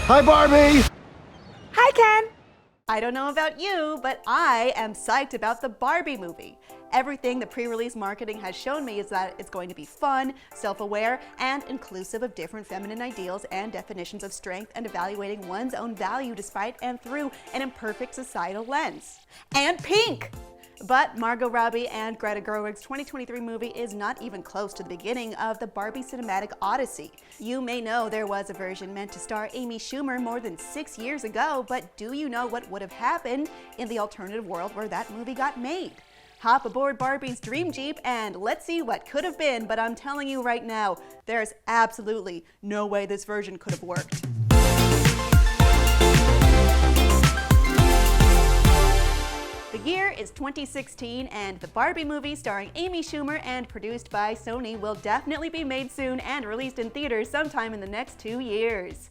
Hi, Barbie! Hi, Ken! I don't know about you, but I am psyched about the Barbie movie. Everything the pre-release marketing has shown me is that it's going to be fun, self-aware, and inclusive of different feminine ideals and definitions of strength and evaluating one's own value despite and through an imperfect societal lens. And pink! But Margot Robbie and Greta Gerwig's 2023 movie is not even close to the beginning of the Barbie cinematic odyssey. You may know there was a version meant to star Amy Schumer more than 6 years ago, but do you know what would have happened in the alternative world where that movie got made? Hop aboard Barbie's dream Jeep and let's see what could have been, but I'm telling you right now, there's absolutely no way this version could have worked. The year is 2016 and the Barbie movie starring Amy Schumer and produced by Sony will definitely be made soon and released in theaters sometime in the next 2 years.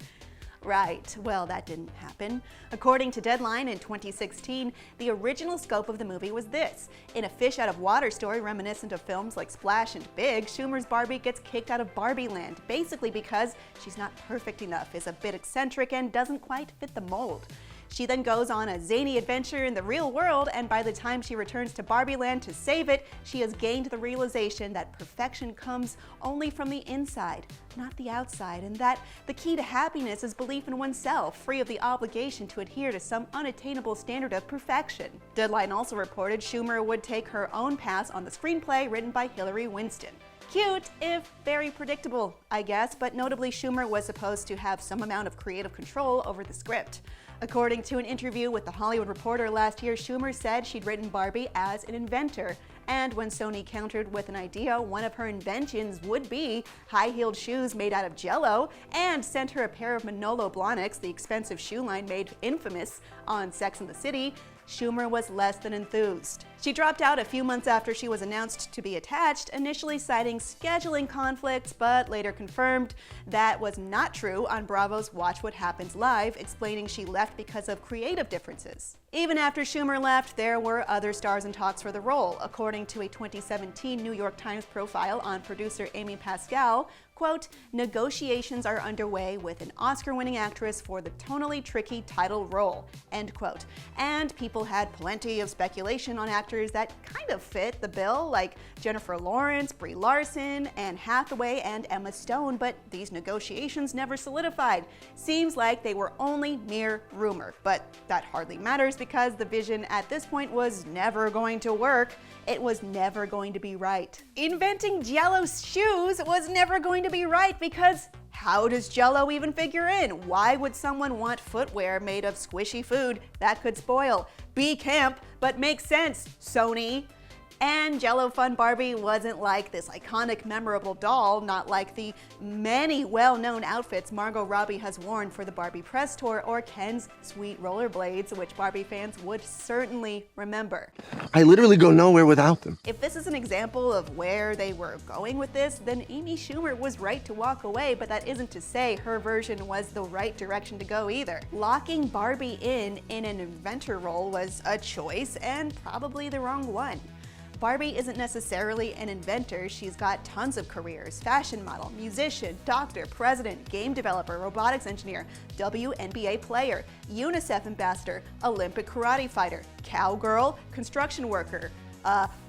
Right, well that didn't happen. According to Deadline in 2016, the original scope of the movie was this. In a fish out of water story reminiscent of films like Splash and Big, Schumer's Barbie gets kicked out of Barbie Land, basically because she's not perfect enough, is a bit eccentric, and doesn't quite fit the mold. She then goes on a zany adventure in the real world, and by the time she returns to Barbie Land to save it, she has gained the realization that perfection comes only from the inside, not the outside, and that the key to happiness is belief in oneself, free of the obligation to adhere to some unattainable standard of perfection. Deadline also reported Schumer would take her own pass on the screenplay written by Hillary Winston. Cute, if very predictable, I guess, but notably Schumer was supposed to have some amount of creative control over the script. According to an interview with The Hollywood Reporter last year, Schumer said she'd written Barbie as an inventor. And when Sony countered with an idea, one of her inventions would be high-heeled shoes made out of Jell-O, and sent her a pair of Manolo Blahniks, the expensive shoe line made infamous on Sex and the City, Schumer was less than enthused. She dropped out a few months after she was announced to be attached, initially citing scheduling conflicts, but later confirmed that was not true on Bravo's Watch What Happens Live, explaining she left because of creative differences. Even after Schumer left, there were other stars in talks for the role. According to a 2017 New York Times profile on producer Amy Pascal, quote, negotiations are underway with an Oscar-winning actress for the tonally tricky title role, end quote. And people had plenty of speculation on actors that kind of fit the bill, like Jennifer Lawrence, Brie Larson, Anne Hathaway, and Emma Stone, but these negotiations never solidified. Seems like they were only mere rumor, but that hardly matters because the vision at this point was never going to work. It was never going to be right. Inventing Jell-O shoes was never going to be right because how does Jell-O even figure in? Why would someone want footwear made of squishy food that could spoil? Be camp, but makes sense, Sony. And Jell-O Fun Barbie wasn't like this iconic, memorable doll, not like the many well-known outfits Margot Robbie has worn for the Barbie press tour or Ken's sweet rollerblades, which Barbie fans would certainly remember. I literally go nowhere without them. If this is an example of where they were going with this, then Amy Schumer was right to walk away, but that isn't to say her version was the right direction to go either. Locking Barbie in an inventor role was a choice and probably the wrong one. Barbie isn't necessarily an inventor. She's got tons of careers: fashion model, musician, doctor, president, game developer, robotics engineer, WNBA player, UNICEF ambassador, Olympic karate fighter, cowgirl, construction worker,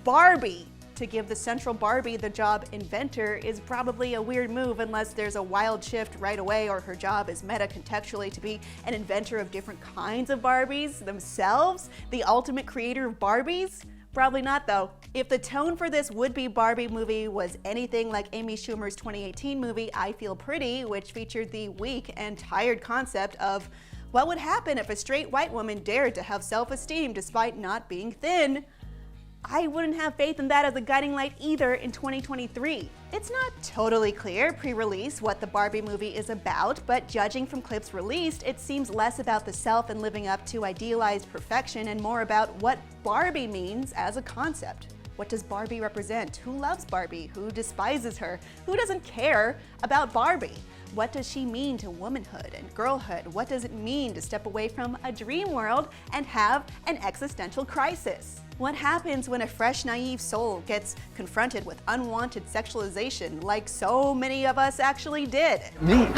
Barbie. To give the central Barbie the job inventor is probably a weird move unless there's a wild shift right away or her job is meta-contextually to be an inventor of different kinds of Barbies themselves, the ultimate creator of Barbies. Probably not though. If the tone for this would-be Barbie movie was anything like Amy Schumer's 2018 movie I Feel Pretty, which featured the weak and tired concept of what would happen if a straight white woman dared to have self-esteem despite not being thin, I wouldn't have faith in that as a guiding light either in 2023. It's not totally clear pre-release what the Barbie movie is about, but judging from clips released, it seems less about the self and living up to idealized perfection and more about what Barbie means as a concept. What does Barbie represent? Who loves Barbie? Who despises her? Who doesn't care about Barbie? What does she mean to womanhood and girlhood? What does it mean to step away from a dream world and have an existential crisis? What happens when a fresh, naive soul gets confronted with unwanted sexualization like so many of us actually did? Me.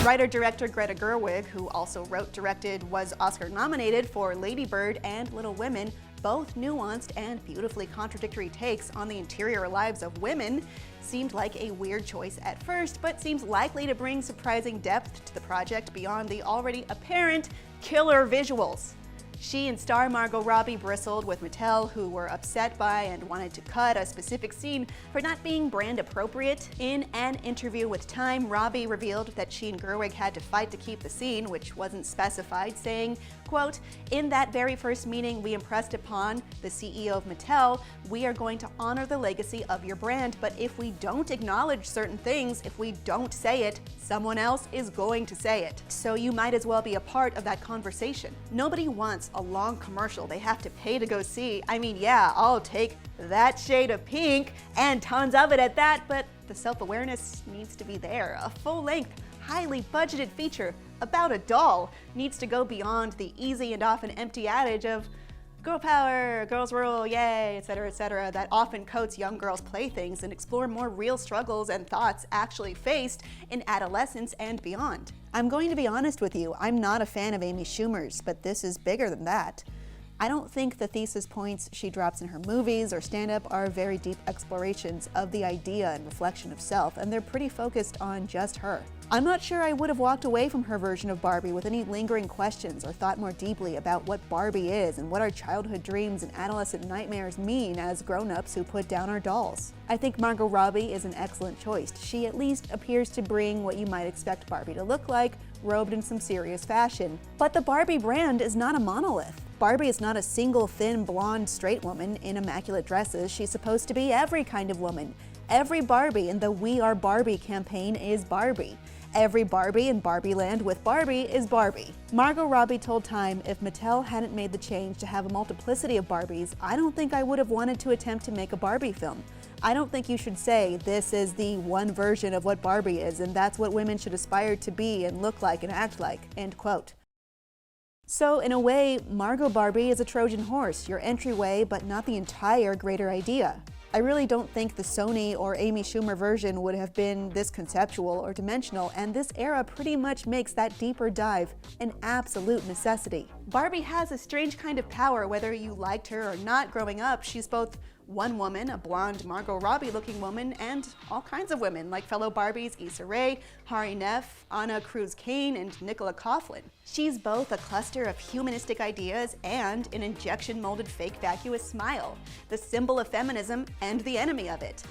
Writer-director Greta Gerwig, who also wrote, directed, was Oscar-nominated for Lady Bird and Little Women, both nuanced and beautifully contradictory takes on the interior lives of women, seemed like a weird choice at first, but seems likely to bring surprising depth to the project beyond the already apparent killer visuals. She and star Margot Robbie bristled with Mattel, who were upset by and wanted to cut a specific scene for not being brand appropriate. In an interview with Time, Robbie revealed that she and Gerwig had to fight to keep the scene, which wasn't specified, saying, quote, "In that very first meeting, we impressed upon the CEO of Mattel, we are going to honor the legacy of your brand, but if we don't acknowledge certain things, if we don't say it, someone else is going to say it. So you might as well be a part of that conversation. Nobody wants a long commercial they have to pay to go see. I mean, yeah, I'll take that shade of pink and tons of it at that, but the self-awareness needs to be there. A full-length, highly budgeted feature about a doll needs to go beyond the easy and often empty adage of girl power, girls rule, yay, etc., that often coats young girls' playthings and explore more real struggles and thoughts actually faced in adolescence and beyond. I'm going to be honest with you, I'm not a fan of Amy Schumer's, but this is bigger than that. I don't think the thesis points she drops in her movies or stand-up are very deep explorations of the idea and reflection of self, and they're pretty focused on just her. I'm not sure I would have walked away from her version of Barbie with any lingering questions or thought more deeply about what Barbie is and what our childhood dreams and adolescent nightmares mean as grown-ups who put down our dolls. I think Margot Robbie is an excellent choice. She at least appears to bring what you might expect Barbie to look like, robed in some serious fashion. But the Barbie brand is not a monolith. Barbie is not a single thin, blonde, straight woman in immaculate dresses. She's supposed to be every kind of woman. Every Barbie in the We Are Barbie campaign is Barbie. Every Barbie in Barbieland with Barbie is Barbie. Margot Robbie told Time, if Mattel hadn't made the change to have a multiplicity of Barbies, I don't think I would have wanted to attempt to make a Barbie film. I don't think you should say this is the one version of what Barbie is and that's what women should aspire to be and look like and act like, end quote. So in a way, Margot Barbie is a Trojan horse, your entryway, but not the entire greater idea. I really don't think the Sony or Amy Schumer version would have been this conceptual or dimensional, and this era pretty much makes that deeper dive an absolute necessity. Barbie has a strange kind of power, whether you liked her or not growing up. She's both one woman, a blonde Margot Robbie looking woman, and all kinds of women like fellow Barbies Issa Rae, Hari Nef, Anna Cruz Kane, and Nicola Coughlan. She's both a cluster of humanistic ideas and an injection-molded fake vacuous smile, the symbol of feminism and the enemy of it.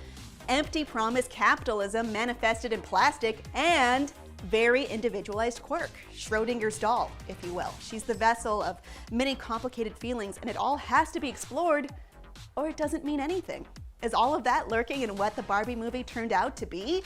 Empty promise capitalism manifested in plastic and very individualized quirk, Schrodinger's doll, if you will. She's the vessel of many complicated feelings, and it all has to be explored or it doesn't mean anything. Is all of that lurking in what the Barbie movie turned out to be?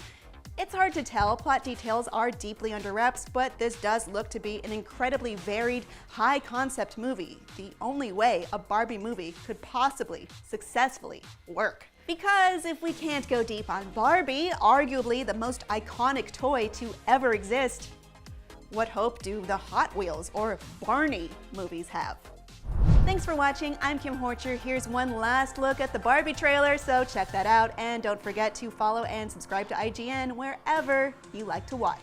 It's hard to tell. Plot details are deeply under wraps, but this does look to be an incredibly varied, high-concept movie. The only way a Barbie movie could possibly successfully work. Because if we can't go deep on Barbie, arguably the most iconic toy to ever exist, what hope do the Hot Wheels or Barney movies have? Thanks for watching. I'm Kim Horcher. Here's one last look at the Barbie trailer, so check that out. And don't forget to follow and subscribe to IGN wherever you like to watch.